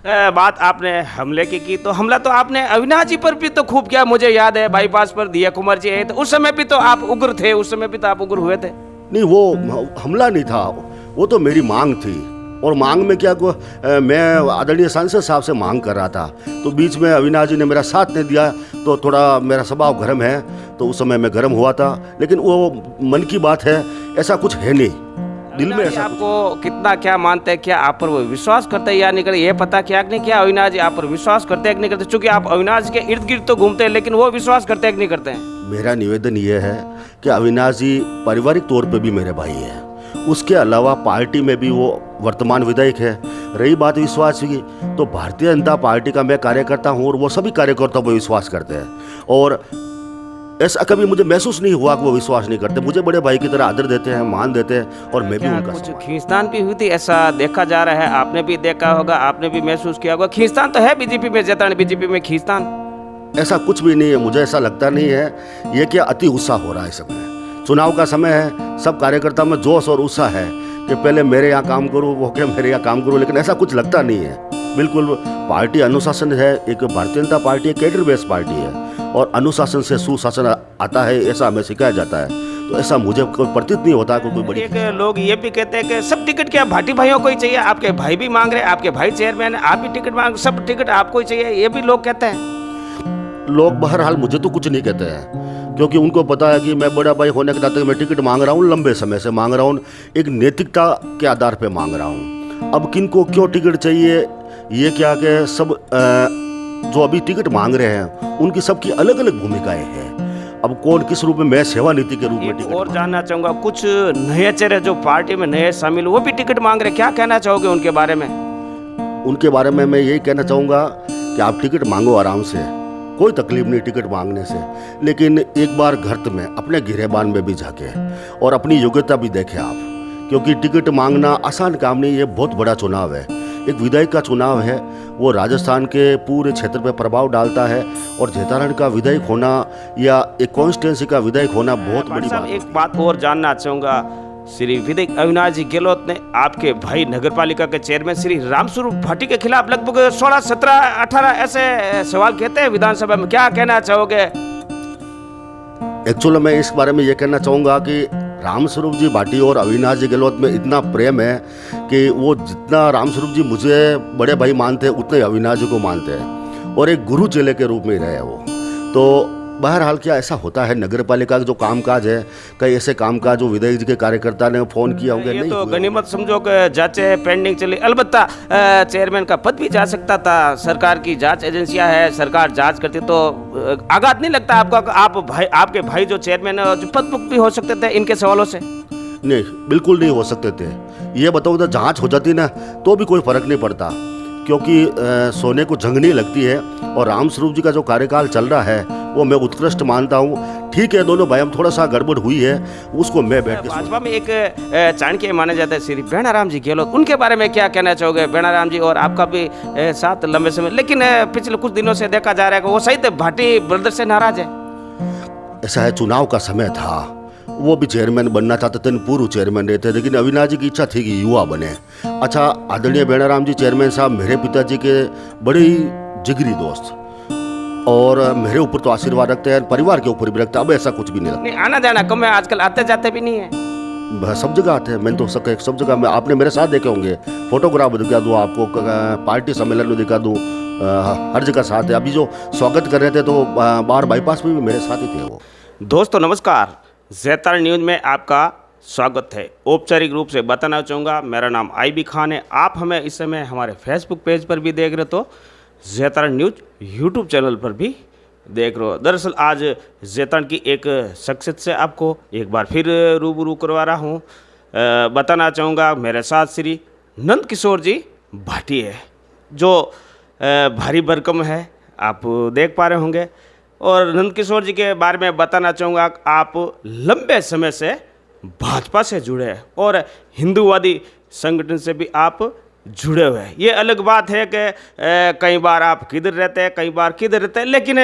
बात आपने हमले की तो हमला तो आपने अविनाश जी पर भी तो खूब किया। मुझे याद है बाईपास पर दिया कुमार जी है तो उस समय भी तो आप उग्र थे, उस समय भी तो आप उग्र हुए थे। नहीं, वो हमला नहीं था, वो तो मेरी मांग थी। और मांग में क्या मैं आदरणीय सांसद साहब से मांग कर रहा था, तो बीच में अविनाश जी ने मेरा साथ नहीं दिया, तो थोड़ा मेरा स्वभाव गर्म है, तो उस समय मैं गर्म हुआ था। लेकिन वो मन की बात है, ऐसा कुछ है नहीं दिल में। ऐसा आपको कितना क्या मानते हैं, क्या आप पर वो विश्वास करते हैं या नहीं करते, ये पता क्या नहीं, क्या अविनाश जी आप पर विश्वास करते हैं कि नहीं करते? चूंकि आप अविनाश के इर्द गिर्द तो घूमते हैं, लेकिन वो विश्वास करते हैं कि नहीं करते हैं? मेरा निवेदन ये है कि अविनाश जी पारिवारिक तौर पे भी मेरे भाई हैं, उसके अलावा पार्टी में भी वो वर्तमान विधायक है। रही बात विश्वास की, तो भारतीय जनता पार्टी का मैं कार्यकर्ता हूँ और वो सभी कार्यकर्ता पर विश्वास करते हैं। और ऐसा कभी मुझे महसूस नहीं हुआ कि वो विश्वास नहीं करते, मुझे बड़े भाई की तरह आदर देते हैं, मान देते हैं, और मैं भी उनका। कुछ खींचतान भी हुई थी ऐसा देखा जा रहा है, आपने भी देखा होगा, आपने भी महसूस किया होगा। खींचतान तो है बीजेपी में, जैतान बीजेपी में खींचतान? ऐसा कुछ भी नहीं है, मुझे ऐसा लगता नहीं है। ये क्या अति उत्साह हो रहा है, समय चुनाव का समय है, सब कार्यकर्ता में जोश और उत्साह है कि पहले मेरे यहाँ काम करूँ, वो क्या मेरे यहाँ काम करूँ, लेकिन ऐसा कुछ लगता नहीं है। बिल्कुल पार्टी अनुशासन है, एक भारतीय जनता पार्टी एक कैडर बेस्ड पार्टी है, और अनुशासन से सुशासन आता है, ऐसा हमें सिखाया जाता है। तो ऐसा मुझे कोई प्रतीत नहीं होता कोई बड़ी। एक लोग ये भी कहते हैं कि सब टिकट क्या भाटी भाइयों को ही चाहिए, आपके भाई भी मांग रहे हैं, आपके भाई चेयरमैन है, आप भी टिकट मांग, सब टिकट आपको ही चाहिए, ये भी लोग कहते हैं। लोग बहरहाल मुझे तो कुछ नहीं कहते हैं, क्योंकि उनको पता है कि मैं बड़ा भाई होने के नाते मैं टिकट मांग रहा हूँ, लंबे समय से मांग रहा हूँ, एक नैतिकता के आधार पर मांग रहा हूँ। अब किन को क्यों टिकट चाहिए, ये क्या कि सब जो अभी टिकट मांग रहे हैं उनकी सबकी अलग अलग भूमिकाएं हैं। अब कौन किस रूप में, मैं सेवा नीति के रूप में टिकट। और जानना चाहूंगा, कुछ नए चेहरे जो पार्टी में नए शामिल, वो भी टिकट मांग रहे, क्या कहना चाहोगे उनके बारे में? उनके बारे में मैं यही कहना चाहूँगा कि आप टिकट मांगो आराम से, कोई तकलीफ नहीं टिकट मांगने से, लेकिन एक बार घर में अपने गिरेबान में भी जाके और अपनी योग्यता भी देखें आप, क्योंकि टिकट मांगना आसान काम नहीं, ये बहुत बड़ा चुनाव है, एक विधायक का चुनाव है, वो राजस्थान के पूरे क्षेत्र पर प्रभाव डालता है, और जैतारण का विधायक होना या एक कॉन्स्टिट्यूंसी का विधायक होना बहुत बड़ी बात है। एक बात और जानना चाहूँगा, श्री विधायक अविनाश जी गहलोत ने आपके भाई नगर पालिका के चेयरमैन श्री रामस्वरूप भाटी के खिलाफ लगभग 16, 17, 18 ऐसे सवाल कहते हैं विधानसभा में, क्या कहना चाहोगे? एक्चुअली मैं इस बारे में ये कहना चाहूँगा कि रामस्वरूप जी भाटी और अविनाश जी गहलोत में इतना प्रेम है कि वो जितना रामस्वरूप जी मुझे बड़े भाई मानते हैं, उतने अविनाश जी को मानते हैं, और एक गुरु चेले के रूप में रहे वो। तो बहरहाल क्या ऐसा होता है, नगर पालिका का जो कामकाज है, कई ऐसे कामकाज जो विधायक जी के कार्यकर्ता ने फोन किया होंगे, ये नहीं तो गनीमत समझो कि जांचें पेंडिंग चली। अलबत्ता चेयरमैन का पद भी जा सकता था, सरकार की जांच एजेंसियां है, सरकार जांच करती, तो आघात नहीं लगता आपका? आपके भाई जो चेयरमैन है जो पद मुक्त भी हो सकते थे इनके सवालों से? नहीं, बिल्कुल नहीं हो सकते थे। ये बताओ तो जांच हो जाती ना तो भी कोई फर्क नहीं पड़ता, क्योंकि सोने को जंग नहीं लगती है, और रामस्वरूप जी का जो कार्यकाल चल रहा है वो मैं उत्कृष्ट मानता हूँ। ठीक है, दोनों भाई हम थोड़ा सा गड़बड़ हुई है, उसको मैं बैठ के भाजपा में एक चाणक्य माने जाते हैं श्री बेणाराम जी गहलोत, उनके बारे में क्या कहना चाहोगे? बेणाराम जी और आपका भी साथ लंबे समय, लेकिन पिछले कुछ दिनों से देखा जा रहा है कि वो सहित भाटी ब्रदर्स से नाराज है। ऐसा है, चुनाव का समय था, वो भी चेयरमैन बनना चाहते थे, पूर्व चेयरमैन रहते, लेकिन अविनाश जी की इच्छा थी कि युवा बने। अच्छा, आदरणीय बेणाराम जी चेयरमैन साहब मेरे पिताजी के बड़े ही जिगरी दोस्त, और मेरे ऊपर तो आशीर्वाद रखते हैं, परिवार के ऊपर भी रखते हैं। अब ऐसा कुछ भी नहीं लगता। आना जाना कम है आजकल, आते जाते भी नहीं है। सब जगह आते हैं, मैंने तो सब जगह में, आपने मेरे साथ देखे होंगे, फोटोग्राफ दिखा दूँ आपको, पार्टी सम्मेलन में दिखा दूँ, हर जगह साथ है। अभी जो स्वागत कर रहे थे तो बाहर बाईपास में भी मेरे साथ ही थे वो। दोस्तों नमस्कार, जैतारण न्यूज़ में आपका स्वागत है। औपचारिक रूप से बताना चाहूँगा, मेरा नाम IB खान है। आप हमें इस समय हमारे फेसबुक पेज पर भी देख रहे, तो जैतारण न्यूज़ यूट्यूब चैनल पर भी देख रहे हो। दरअसल आज जैतारण की एक शख्सियत से आपको एक बार फिर रूबरू करवा रहा हूँ। बताना चाहूँगा, मेरे साथ श्री नंद किशोर जी भाटी है, जो भारी भरकम है, आप देख पा रहे होंगे। और नंद किशोर जी के बारे में बताना चाहूँगा, आप लंबे समय से भाजपा से जुड़े हैं और हिंदूवादी संगठन से भी आप जुड़े हुए हैं। ये अलग बात है कि कई बार आप किधर रहते हैं, कई बार किधर रहते हैं, लेकिन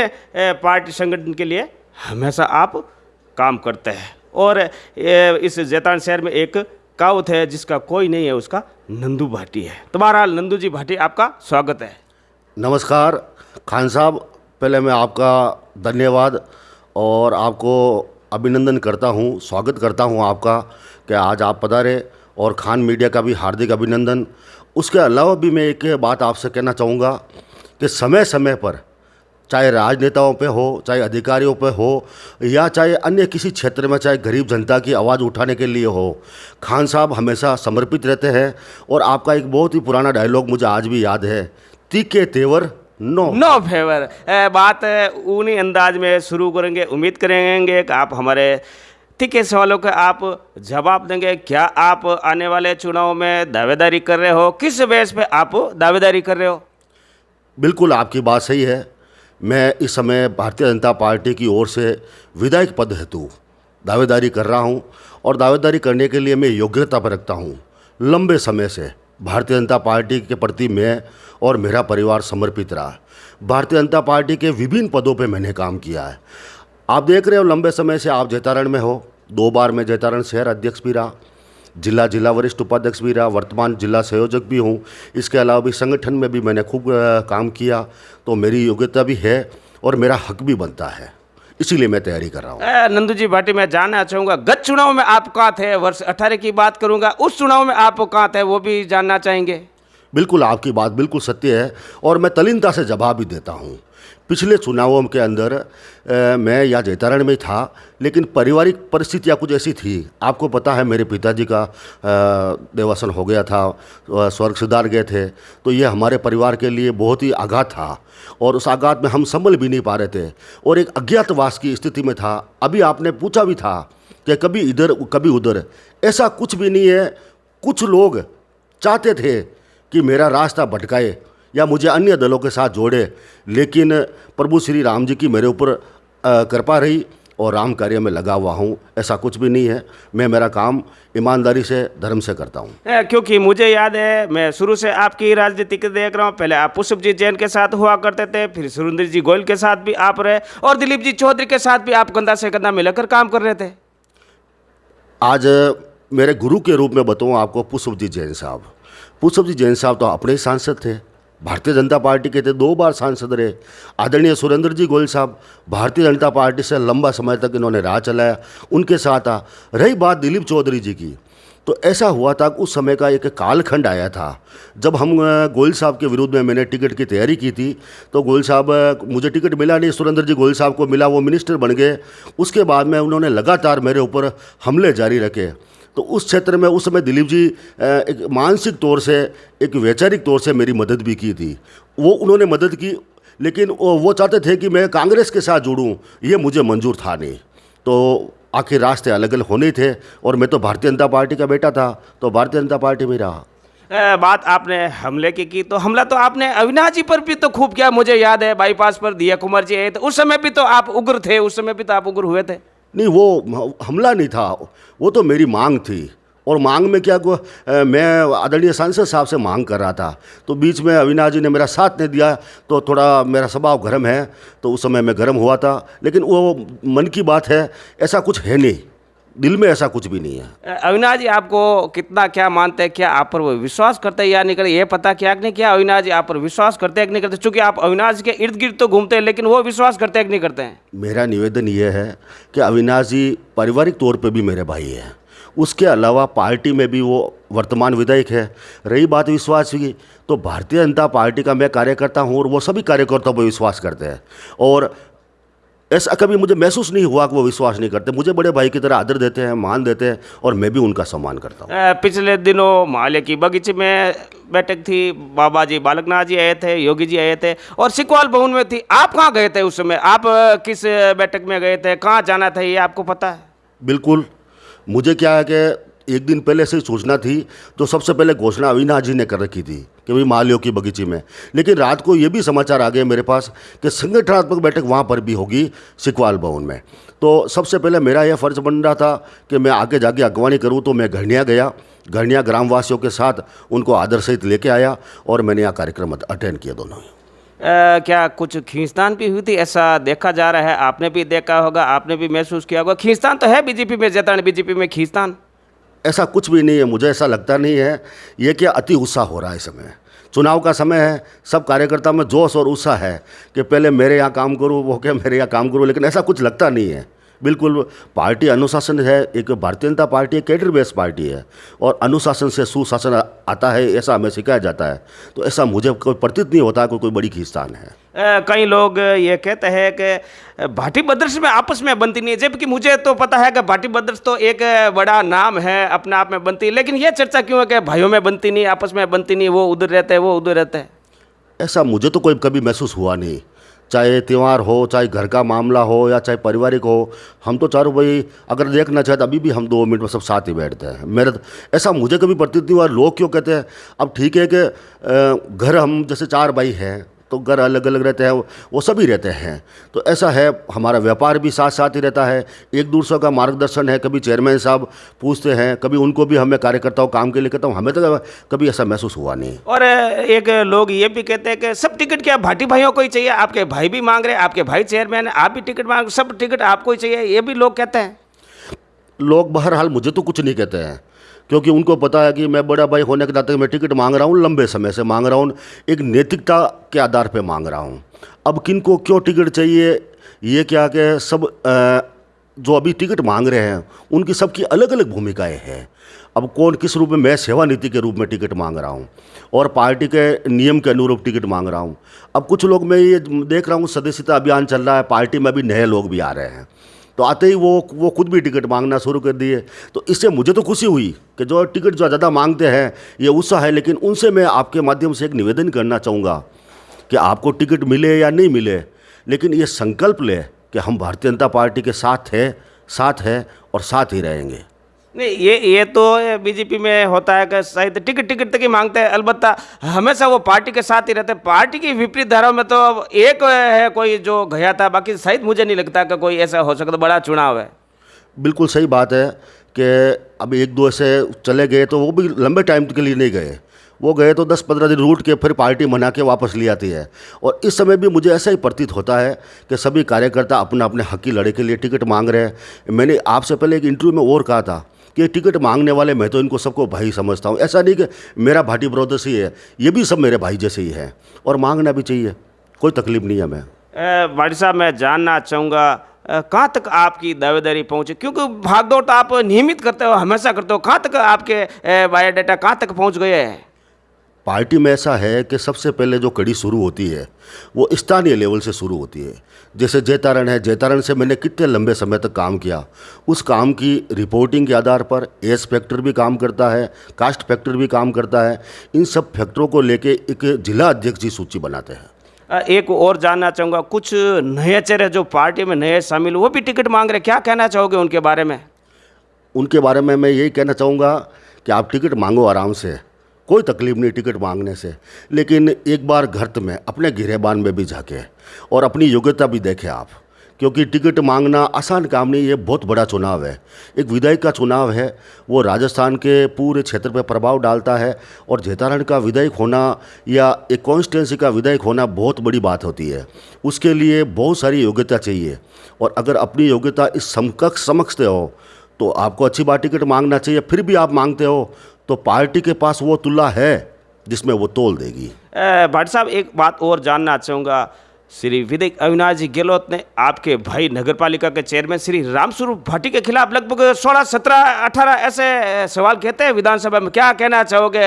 पार्टी संगठन के लिए हमेशा आप काम करते हैं। और इस जैतारण शहर में एक कहावत है, जिसका कोई नहीं है उसका नंदू भाटी है। तो बहरहाल नंदू जी भाटी, आपका स्वागत है। नमस्कार खान साहब, पहले मैं आपका धन्यवाद और आपको अभिनंदन करता हूँ, स्वागत करता हूँ आपका कि आज आप पधारे, और खान मीडिया का भी हार्दिक अभिनंदन। उसके अलावा भी मैं एक बात आपसे कहना चाहूँगा कि समय समय पर, चाहे राजनेताओं पे हो, चाहे अधिकारियों पे हो, या चाहे अन्य किसी क्षेत्र में, चाहे गरीब जनता की आवाज़ उठाने के लिए हो, खान साहब हमेशा समर्पित रहते हैं। और आपका एक बहुत ही पुराना डायलॉग मुझे आज भी याद है, तीखे तेवर नो फेवर। बात उन्हीं अंदाज में शुरू करेंगे। उम्मीद करेंगे कि आप हमारे तीखे सवालों का आप जवाब देंगे। क्या आप आने वाले चुनाव में दावेदारी कर रहे हो? किस बेस पे आप दावेदारी कर रहे हो? बिल्कुल आपकी बात सही है। मैं इस समय भारतीय जनता पार्टी की ओर से विधायक पद हेतु दावेदारी कर रहा हूं, और दावेदारी करने के लिए मैं योग्यता पर रखता हूं। लंबे समय से भारतीय जनता पार्टी के प्रति मैं और मेरा परिवार समर्पित रहा। भारतीय जनता पार्टी के विभिन्न पदों पे मैंने काम किया है। आप देख रहे हो, लंबे समय से आप जैतारण में हो। 2 बार मैं जैतारण शहर अध्यक्ष भी रहा, जिला वरिष्ठ उपाध्यक्ष भी रहा, वर्तमान जिला संयोजक भी हूँ। इसके अलावा भी संगठन में भी मैंने खूब काम किया, तो मेरी योग्यता भी है और मेरा हक भी बनता है, इसीलिए मैं तैयारी कर रहा हूँ। नंदू जी भाटी, मैं जानना चाहूँगा, गत चुनाव में आप कहाँ थे? वर्ष 18 की बात करूँगा, उस चुनाव में आप कहाँ थे वो भी जानना चाहेंगे। बिल्कुल आपकी बात बिल्कुल सत्य है, और मैं तल्लीनता से जवाब भी देता हूँ। पिछले चुनावों के अंदर मैं या जैतारण में था, लेकिन पारिवारिक परिस्थितियाँ कुछ ऐसी थी। आपको पता है, मेरे पिताजी का देवासन हो गया था, स्वर्ग सिधार गए थे, तो ये हमारे परिवार के लिए बहुत ही आघात था, और उस आघात में हम संभल भी नहीं पा रहे थे, और एक अज्ञातवास की स्थिति में था। अभी आपने पूछा भी था कि कभी इधर कभी उधर, ऐसा कुछ भी नहीं है। कुछ लोग चाहते थे कि मेरा रास्ता भटकाए या मुझे अन्य दलों के साथ जोड़े, लेकिन प्रभु श्री राम जी की मेरे ऊपर कृपा रही और राम कार्य में लगा हुआ हूँ। ऐसा कुछ भी नहीं है। मैं मेरा काम ईमानदारी से, धर्म से करता हूँ। क्योंकि मुझे याद है, मैं शुरू से आपकी राजनीति के देख रहा हूँ। पहले आप पुष्पजीत जैन के साथ हुआ करते थे, फिर सुरेंद्र जी गोयल के साथ भी आप रहे, और दिलीप जी चौधरी के साथ भी आप कंधा से कंधा मिलाकर काम कर रहे थे। आज मेरे गुरु के रूप में बताऊँ आपको, पुष्पजीत जैन साहब तो अपने ही सांसद थे, भारतीय जनता पार्टी के थे, 2 बार सांसद रहे। आदरणीय सुरेंद्र जी गोयल साहब भारतीय जनता पार्टी से लंबा समय तक इन्होंने राह चलाया, उनके साथ आ। रही बात दिलीप चौधरी जी की, तो ऐसा हुआ था कि उस समय का एक कालखंड आया था जब हम गोयल साहब के विरुद्ध में मैंने टिकट की तैयारी की थी। तो गोयल साहब, मुझे टिकट मिला नहीं, सुरेंद्र जी गोयल साहब को मिला, वो मिनिस्टर बन गए। उसके बाद में उन्होंने लगातार मेरे ऊपर हमले जारी रखे। तो उस क्षेत्र में उस समय दिलीप जी एक मानसिक तौर से, एक वैचारिक तौर से मेरी मदद भी की थी। वो उन्होंने मदद की, लेकिन वो चाहते थे कि मैं कांग्रेस के साथ जुड़ूं, ये मुझे मंजूर था नहीं। तो आखिर रास्ते अलग अलग होने थे, और मैं तो भारतीय जनता पार्टी का बेटा था, तो भारतीय जनता पार्टी में रहा। बात आपने हमले की तो हमला तो आपने अविनाश जी पर भी तो खूब किया। मुझे याद है, बाईपास पर दिया कुमार जी आए थे, उस समय भी तो आप उग्र थे, उस समय भी तो आप उग्र हुए थे। नहीं, वो हमला नहीं था, वो तो मेरी मांग थी। और मांग में क्या मैं आदरणीय सांसद साहब से मांग कर रहा था, तो बीच में अविनाश जी ने मेरा साथ नहीं दिया, तो थोड़ा मेरा स्वभाव गर्म है, तो उस समय मैं गर्म हुआ था। लेकिन वो मन की बात है, ऐसा कुछ है नहीं, दिल में ऐसा कुछ भी नहीं है। अविनाश जी आपको कितना क्या मानते हैं? क्या आप पर वो विश्वास करते हैं या नहीं करते? ये पता क्या नहीं, क्या अविनाश जी आप पर विश्वास करते हैं कि नहीं करते? चूंकि आप अविनाश के इर्द गिर्द तो घूमते हैं, लेकिन वो विश्वास करते हैं कि नहीं करते हैं? मेरा निवेदन ये है कि अविनाश जी पारिवारिक तौर पे भी मेरे भाई हैं, उसके अलावा पार्टी में भी वो वर्तमान विधायक है। रही बात विश्वास की, तो भारतीय जनता पार्टी का मैं कार्यकर्ता हूँ, और वो सभी कार्यकर्ताओं पर विश्वास करते हैं, और ऐसा कभी मुझे महसूस नहीं हुआ कि वो विश्वास नहीं करते। मुझे बड़े भाई की तरह आदर देते हैं, मान देते हैं, और मैं भी उनका सम्मान करता हूँ। पिछले दिनों माले की बगीचे में बैठक थी, बाबा जी बालकनाथ जी आए थे, योगी जी आए थे, और सिकवाल भवन में थी। आप कहाँ गए थे उस समय? आप किस बैठक में गए थे? कहाँ जाना था, ये आपको पता है? बिल्कुल, मुझे क्या है कि एक दिन पहले से सूचना थी, तो सबसे पहले घोषणा अविनाश जी ने कर रखी थी कि भाई मालियों की बगीचे में। लेकिन रात को ये भी समाचार आ गए मेरे पास कि संगठनात्मक बैठक वहाँ पर भी होगी, सिकवाल भवन में। तो सबसे पहले मेरा यह फ़र्ज़ बन रहा था कि मैं आगे जाके अगवानी करूँ, तो मैं घरनिया गया, घरनिया ग्रामवासियों के साथ उनको आदर सहित लेके आया, और मैंने यहाँ कार्यक्रम अटेंड किया दोनों। क्या कुछ खींचतान भी हुई थी? ऐसा देखा जा रहा है, आपने भी देखा होगा, आपने भी महसूस किया होगा। खींचतान तो है बीजेपी में, जैतारण बीजेपी में खींचतान ऐसा कुछ भी नहीं है, मुझे ऐसा लगता नहीं है। ये क्या अति उत्साह हो रहा है इस समय, चुनाव का समय है, सब कार्यकर्ता में जोश और उत्साह है कि पहले मेरे यहाँ काम करूँ, वो क्या मेरे यहाँ काम करूँ, लेकिन ऐसा कुछ लगता नहीं है। बिल्कुल पार्टी अनुशासन है, एक भारतीय जनता पार्टी एक कैडर बेस्ड पार्टी है और अनुशासन से सुशासन आता है, ऐसा हमें सिखाया जाता है। तो ऐसा मुझे कोई प्रतीत नहीं होता कि कोई बड़ी खींचतान है। कई लोग ये कहते हैं कि भाटी ब्रदर्स में आपस में बनती नहीं है, जबकि मुझे तो पता है कि भाटी ब्रदर्स तो एक बड़ा नाम है, अपने आप में बनती है, लेकिन ये चर्चा क्यों है कि भाइयों में बनती नहीं, आपस में बनती नहीं, वो उधर रहते हैं, वो उधर रहते हैं? ऐसा मुझे तो कोई कभी महसूस हुआ नहीं, चाहे त्यौहार हो, चाहे घर का मामला हो या चाहे पारिवारिक हो। हम तो चारों भाई अगर देखना चाहे तो अभी भी हम 2 मिनट में सब साथ ही बैठते हैं। मेरा ऐसा मुझे कभी प्रतीत नहीं हुआ। लोग क्यों कहते हैं, अब ठीक है कि घर हम जैसे 4 भाई हैं तो घर अलग अलग रहते हैं, वो सभी रहते हैं। तो ऐसा है, हमारा व्यापार भी साथ साथ ही रहता है, एक दूसरे का मार्गदर्शन है। कभी चेयरमैन साहब पूछते हैं, कभी उनको भी हमें कार्यकर्ताओं काम के लिए कहता हूँ, हमें तो कभी ऐसा महसूस हुआ नहीं। और एक लोग ये भी कहते हैं कि सब टिकट क्या भाटी भाइयों को ही चाहिए, आपके भाई भी मांग रहे हैं, आपके भाई चेयरमैन है, आप भी टिकट मांग, सब टिकट आपको ही चाहिए, ये भी लोग कहते हैं। लोग बहरहाल मुझे तो कुछ नहीं कहते हैं, क्योंकि उनको पता है कि मैं बड़ा भाई होने के नाते मैं टिकट मांग रहा हूँ, लंबे समय से मांग रहा हूँ, एक नैतिकता के आधार पे मांग रहा हूँ। अब किन को क्यों टिकट चाहिए, ये क्या कि सब जो अभी टिकट मांग रहे हैं उनकी सबकी अलग अलग भूमिकाएं हैं। अब कौन किस रूप में, मैं सेवा नीति के रूप में टिकट मांग रहा हूँ और पार्टी के नियम के अनुरूप टिकट मांग रहा हूँ। अब कुछ लोग, मैं ये देख रहा हूँ सदस्यता अभियान चल रहा है, पार्टी में भी नए लोग भी आ रहे हैं, तो आते ही वो खुद भी टिकट मांगना शुरू कर दिए। तो इससे मुझे तो खुशी हुई कि जो टिकट जो ज़्यादा मांगते हैं ये उत्साह है। लेकिन उनसे मैं आपके माध्यम से एक निवेदन करना चाहूँगा कि आपको टिकट मिले या नहीं मिले, लेकिन ये संकल्प ले कि हम भारतीय जनता पार्टी के साथ है और साथ ही रहेंगे। नहीं, ये तो बीजेपी में होता है कि शायद टिकट तक ही मांगते हैं, अलबत्ता हमेशा वो पार्टी के साथ ही रहते हैं। पार्टी की विपरीत धाराओं में तो अब एक है कोई जो गया था, बाकी शायद मुझे नहीं लगता कि कोई ऐसा हो सकता, बड़ा चुनाव है। बिल्कुल सही बात है कि अब 1-2 ऐसे चले गए तो वो भी लंबे टाइम के लिए नहीं गए, वो गए तो 10-15 दिन रूट के फिर पार्टी मना के वापस ले आती है। और इस समय भी मुझे ऐसा ही प्रतीत होता है कि सभी कार्यकर्ता अपने अपने हक की लड़ाई के लिए टिकट मांग रहे हैं। मैंने आपसे पहले एक इंटरव्यू में और कहा था कि टिकट मांगने वाले, मैं तो इनको सबको भाई समझता हूँ। ऐसा नहीं कि मेरा भाटी ब्रदर्स ही है, ये भी सब मेरे भाई जैसे ही है और मांगना भी चाहिए, कोई तकलीफ नहीं है हमें। भाटी साहब, मैं जानना चाहूँगा कहाँ तक आपकी दावेदारी पहुँचे, क्योंकि भागदौड़ तो आप नियमित करते हो, हमेशा करते हो, कहाँ तक आपके बायोडाटा कहाँ तक पहुँच गए हैं? पार्टी में ऐसा है कि सबसे पहले जो कड़ी शुरू होती है वो स्थानीय लेवल से शुरू होती है। जैसे जैतारण है, जैतारण से मैंने कितने लंबे समय तक काम किया, उस काम की रिपोर्टिंग के आधार पर एस फैक्टर भी काम करता है, कास्ट फैक्टर भी काम करता है। इन सब फैक्टरों को लेके एक जिला अध्यक्ष जी सूची बनाते हैं। एक और जानना चाहूँगा, कुछ नए चेहरे जो पार्टी में नए शामिल, वो भी टिकट मांग रहे, क्या कहना चाहोगे उनके बारे में? उनके बारे में मैं यही कहना चाहूँगा कि आप टिकट मांगो आराम से, कोई तकलीफ नहीं टिकट मांगने से, लेकिन एक बार घर में अपने गिरेबान में भी झाँके और अपनी योग्यता भी देखें आप, क्योंकि टिकट मांगना आसान काम नहीं, ये बहुत बड़ा चुनाव है, एक विधायक का चुनाव है, वो राजस्थान के पूरे क्षेत्र पर प्रभाव डालता है। और जैतारण का विधायक होना या एक कॉन्स्टिट्यूंसी का विधायक होना बहुत बड़ी बात होती है, उसके लिए बहुत सारी योग्यता चाहिए। और अगर अपनी योग्यता इस समकक्ष समझते हो तो आपको अच्छी बात टिकट मांगना चाहिए। फिर भी आप मांगते हो तो पार्टी के पास वो तुला है जिसमें वो तोल देगी। भाटी साहब, एक बात और जानना चाहूँगा, श्री विधायक अविनाश जी गहलोत ने आपके भाई नगरपालिका के चेयरमैन श्री रामस्वरूप भाटी के खिलाफ लगभग 16, 17, 18 ऐसे सवाल कहते हैं विधानसभा में, क्या कहना चाहोगे?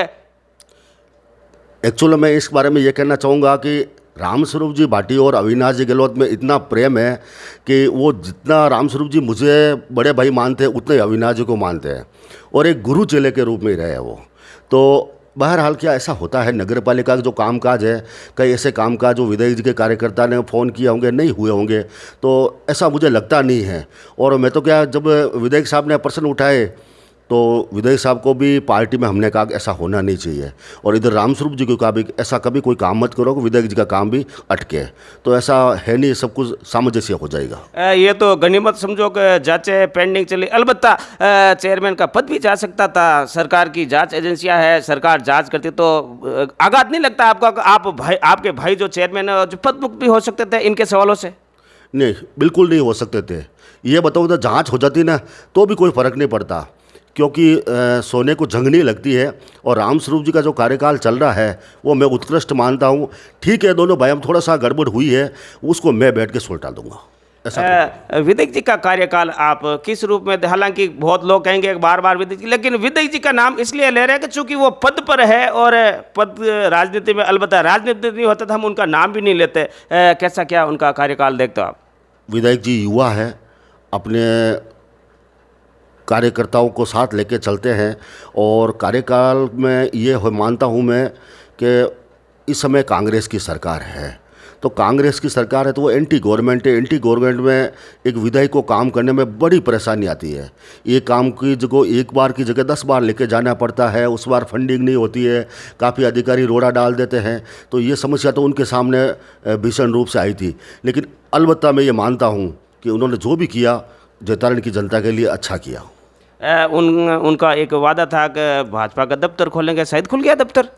एक्चुअली मैं इस बारे में ये कहना चाहूँगा कि रामस्वरूप जी भाटी और अविनाश जी गहलोत में इतना प्रेम है कि वो जितना रामस्वरूप जी मुझे बड़े भाई मानते हैं उतने अविनाश जी को मानते हैं और एक गुरु चेले के रूप में ही रहे वो। तो बहरहाल क्या ऐसा होता है, नगर पालिका का जो कामकाज है, कई ऐसे कामकाज जो विधायक जी के कार्यकर्ता ने फ़ोन किए होंगे, नहीं हुए होंगे, तो ऐसा मुझे लगता नहीं है। और मैं तो क्या, जब विधायक साहब ने प्रश्न उठाए तो विधायक साहब को भी पार्टी में हमने कहा कि ऐसा होना नहीं चाहिए, और इधर रामस्वरूप जी को कहा भी ऐसा कभी कोई काम मत करो कि विधायक जी का काम भी अटके। तो ऐसा है नहीं, सब कुछ सामंजस्य हो जाएगा। ये तो गनीमत समझो कि जांचें पेंडिंग चली, अलबत्ता चेयरमैन का पद भी जा सकता था, सरकार की जांच एजेंसियां है, सरकार जांच करती तो आघात नहीं लगता आपका, आपके भाई जो चेयरमैन है जो पद मुक्त भी हो सकते थे इनके सवालों से? नहीं, बिल्कुल नहीं हो सकते थे। ये बताओ, तो जाँच हो जाती ना तो भी कोई फ़र्क नहीं पड़ता, क्योंकि सोने को जंग नहीं लगती है और रामस्वरूप जी का जो कार्यकाल चल रहा है वो मैं उत्कृष्ट मानता हूँ। ठीक है, दोनों भाई हम थोड़ा सा गड़बड़ हुई है, उसको मैं बैठ के सुलटा दूंगा। विदय जी का कार्यकाल आप किस रूप में, हालांकि बहुत लोग कहेंगे बार बार विदय जी, लेकिन विदय जी का नाम इसलिए ले रहे हैं कि चूंकि वो पद पर है और पद राजनीति में, अलबत्ता राजनीति नहीं होता तो हम उनका नाम भी नहीं लेते। कैसा क्या उनका कार्यकाल देखते हो आप? विधायक जी युवा है, अपने कार्यकर्ताओं को साथ लेके चलते हैं और कार्यकाल में ये मानता हूँ मैं कि इस समय कांग्रेस की सरकार है, तो कांग्रेस की सरकार है तो वो एंटी गवर्नमेंट है। एंटी गवर्नमेंट में एक विधायक को काम करने में बड़ी परेशानी आती है। ये काम की जगह एक बार की जगह 10 बार लेके जाना पड़ता है, उस बार फंडिंग नहीं होती है, काफ़ी अधिकारी रोड़ा डाल देते हैं। तो ये समस्या तो उनके सामने भीषण रूप से आई थी, लेकिन अलबत्ता मैं ये मानता हूँ कि उन्होंने जो भी किया जैतारण की जनता के लिए अच्छा किया। उनका एक वादा था कि भाजपा का दफ्तर खोलेंगे, शायद खुल गया दफ्तर?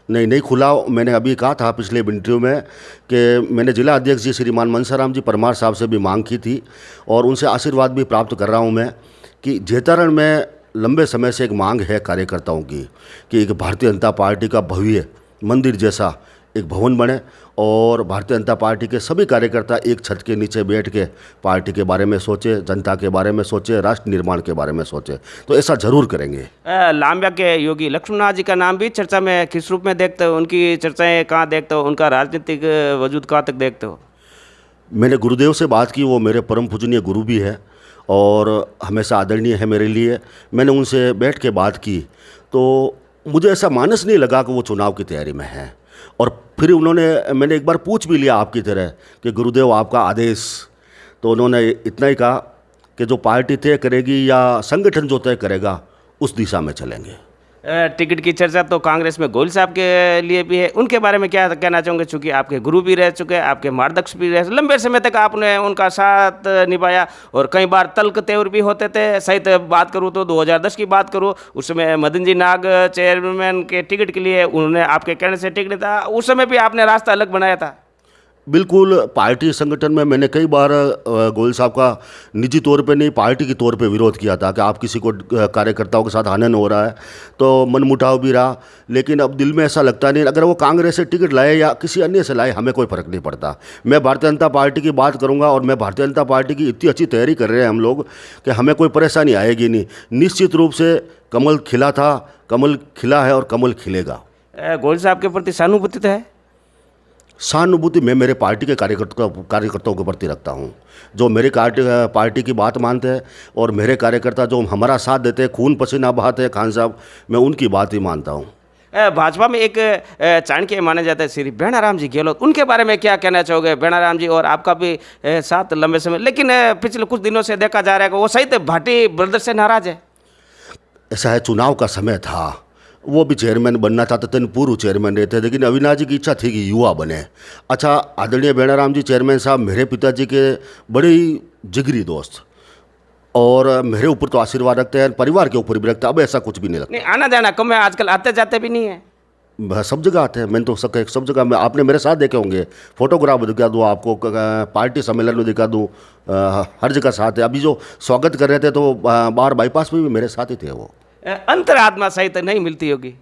नहीं खुला। मैंने अभी कहा था पिछले इंटरव्यू में कि मैंने जिला अध्यक्ष जी श्रीमान मनसाराम जी परमार साहब से भी मांग की थी और उनसे आशीर्वाद भी प्राप्त कर रहा हूं मैं कि जैतारण में लंबे समय से एक मांग है कार्यकर्ताओं की कि एक भारतीय जनता पार्टी का भव्य मंदिर जैसा एक भवन बने और भारतीय जनता पार्टी के सभी कार्यकर्ता एक छत के नीचे बैठ के पार्टी के बारे में सोचे, जनता के बारे में सोचे, राष्ट्र निर्माण के बारे में सोचे। तो ऐसा जरूर करेंगे। लांबिया के योगी लक्ष्मणनाथ जी का नाम भी चर्चा में किस रूप में देखते हो? उनकी चर्चाएं कहाँ देखते हो? उनका राजनीतिक वजूद कहाँ तक देखते हो? मैंने गुरुदेव से बात की, वो मेरे परम पूजनीय गुरु भी है और हमेशा आदरणीय है मेरे लिए। मैंने उनसे बैठ के बात की तो मुझे ऐसा मानस नहीं लगा कि वो चुनाव की तैयारी में है। और फिर मैंने एक बार पूछ भी लिया आपकी तरह कि गुरुदेव आपका आदेश, तो उन्होंने इतना ही कहा कि जो पार्टी तय करेगी या संगठन जो तय करेगा उस दिशा में चलेंगे। टिकट की चर्चा तो कांग्रेस में गोयल साहब के लिए भी है, उनके बारे में क्या कहना चाहोगे? चूँकि आपके गुरु भी रह चुके हैं, आपके मार्गदर्शक भी रहे, लंबे समय तक आपने उनका साथ निभाया और कई बार तल्क तेवर भी होते थे। सहित बात करूँ तो 2010 की बात करूँ, उस समय मदन जी नाग चेयरमैन के टिकट के लिए उन्होंने आपके कहने से टिकट था, उस समय भी आपने रास्ता अलग बनाया था। बिल्कुल, पार्टी संगठन में मैंने कई बार गोयल साहब का निजी तौर पे नहीं पार्टी के तौर पे विरोध किया था कि आप किसी को कार्यकर्ताओं के साथ हनन हो रहा है, तो मनमुटाव भी रहा। लेकिन अब दिल में ऐसा लगता नहीं, अगर वो कांग्रेस से टिकट लाए या किसी अन्य से लाए हमें कोई फ़र्क नहीं पड़ता। मैं भारतीय जनता पार्टी की बात करूँगा और मैं भारतीय जनता पार्टी की इतनी अच्छी तैयारी कर रहे हैं हम लोग कि हमें कोई परेशानी आएगी नहीं। निश्चित रूप से कमल खिला था, कमल खिला है और कमल खिलेगा। गोयल साहब के प्रति सहानुभूति तो है? सहानुभूति मैं मेरे पार्टी के कार्यकर्ताओं के प्रति रखता हूं, जो मेरे पार्टी की बात मानते हैं और मेरे कार्यकर्ता जो हमारा साथ देते हैं, खून पसीना बहाते हैं खान साहब, मैं उनकी बात ही मानता हूं। भाजपा में एक चाणक्य माने जाते हैं श्री बेणाराम जी गहलोत, उनके बारे में क्या कहना चाहोगे? बेणाराम जी और आपका भी साथ लंबे समय, लेकिन पिछले कुछ दिनों से देखा जा रहा है कि वो सहित भाटी ब्रदर्स से नाराज है। ऐसा है, चुनाव का समय था, वो भी चेयरमैन बनना चाहते थे, पूर्व चेयरमैन रहते, लेकिन अविनाश जी की इच्छा थी कि युवा बने। अच्छा, आदरणीय बेणाराम जी चेयरमैन साहब मेरे पिताजी के बड़े ही जिगरी दोस्त और मेरे ऊपर तो आशीर्वाद रखते हैं, परिवार के ऊपर भी रखते हैं। अब ऐसा कुछ भी नहीं लगता। नहीं, आना जाना कम है आजकल, आते जाते भी नहीं है। सब जगह आते हैं, मैंने तो सब जगह में आपने मेरे साथ देखे होंगे, फोटोग्राफ दिखा दूँ आपको, पार्टी सम्मेलन में दिखा दूँ, हर जगह साथ है। अभी जो स्वागत कर रहे थे तो बाहर बाईपास में भी मेरे साथ ही थे। वो अंतरात्मा सही तो नहीं मिलती होगी?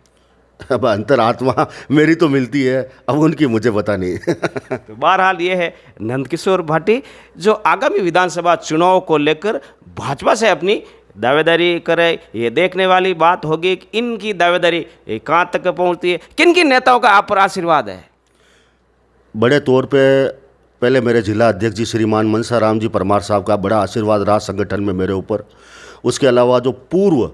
अब अंतरात्मा मेरी तो मिलती है, अब उनकी मुझे पता नहीं। तो बहरहाल ये है नंदकिशोर भाटी जो आगामी विधानसभा चुनाव को लेकर भाजपा से अपनी दावेदारी करे। ये देखने वाली बात होगी कि इनकी दावेदारी कहाँ तक पहुँचती है। किन किन नेताओं का आप पर आशीर्वाद है? बड़े तौर पे पहले मेरे जिला अध्यक्ष जी श्रीमान मनसाराम जी परमार साहब का बड़ा आशीर्वाद रहा संगठन में मेरे ऊपर। उसके अलावा जो पूर्व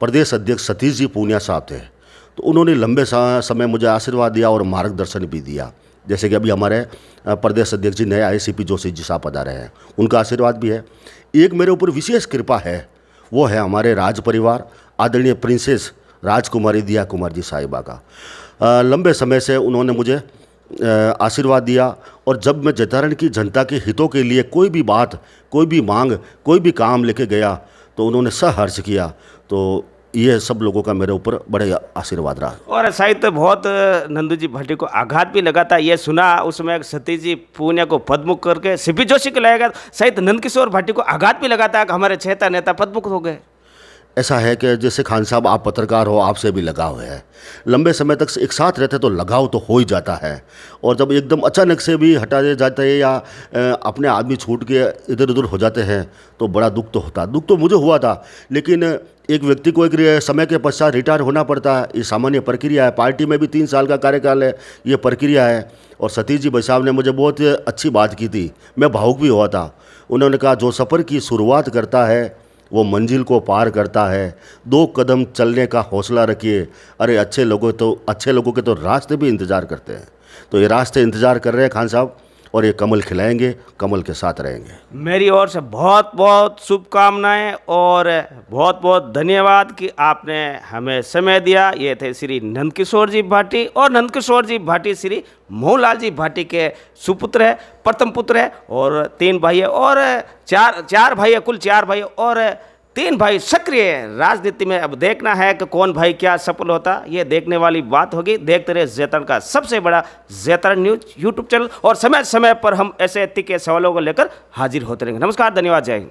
प्रदेश अध्यक्ष सतीश जी पूनिया साहब थे, तो उन्होंने लंबे समय मुझे आशीर्वाद दिया और मार्गदर्शन भी दिया। जैसे कि अभी हमारे प्रदेश अध्यक्ष जी नए ICP जोशी जी साहब पधारे हैं, उनका आशीर्वाद भी है। एक मेरे ऊपर विशेष कृपा है, वो है हमारे राज परिवार आदरणीय प्रिंसेस राजकुमारी दिया कुमार जी साहिबा का। लंबे समय से उन्होंने मुझे आशीर्वाद दिया और जब मैं जैतारण की जनता के हितों के लिए कोई भी बात, कोई भी मांग, कोई भी काम लेके गया तो उन्होंने सहर्ष किया। तो ये सब लोगों का मेरे ऊपर बड़े आशीर्वाद रहा। और शायद बहुत नंदू जी भाटी को आघात भी लगा था, ये सुना उसमें सतीश जी पूनिया को पदमुख करके CP जोशी को लाया गया। शायद नंदकिशोर भाटी को आघात भी लगा था कि हमारे 6 नेता पदमुख हो गए। ऐसा है कि जैसे खान साहब आप पत्रकार हो, आपसे भी लगाव है, लंबे समय तक एक साथ रहते तो लगाव तो हो ही जाता है, और जब एकदम अचानक से भी हटा दिए जाते हैं या अपने आदमी छूट के इधर उधर हो जाते हैं तो बड़ा दुख तो होता। दुख तो मुझे हुआ था, लेकिन एक व्यक्ति को एक समय के पश्चात रिटायर होना पड़ता है, ये सामान्य प्रक्रिया है। पार्टी में भी 3 साल का कार्यकाल है, ये प्रक्रिया है। और सतीश जी भाई साहब ने मुझे बहुत अच्छी बात की थी, मैं भावुक भी हुआ था। उन्होंने कहा जो सफ़र की शुरुआत करता है वो मंजिल को पार करता है, 2 कदम चलने का हौसला रखिए। अरे अच्छे लोगों के तो रास्ते भी इंतज़ार करते हैं, तो ये रास्ते इंतज़ार कर रहे हैं खान साहब, और ये कमल खिलाएंगे, कमल के साथ रहेंगे। मेरी ओर से बहुत बहुत शुभकामनाएं और बहुत बहुत धन्यवाद कि आपने हमें समय दिया। ये थे श्री नंदकिशोर जी भाटी, और नंदकिशोर जी भाटी श्री मोहनलाल जी भाटी के सुपुत्र है, प्रथम पुत्र है, और 3 भाई है, और चार भाई है, कुल 4 भाई, और 3 भाई सक्रिय राजनीति में। अब देखना है कि कौन भाई क्या सफल होता, ये देखने वाली बात होगी। देखते रहे जैतरण का सबसे बड़ा जैतरण न्यूज यूट्यूब चैनल, और समय समय पर हम ऐसे तीखे सवालों को लेकर हाजिर होते रहेंगे। नमस्कार, धन्यवाद, जय हिंद।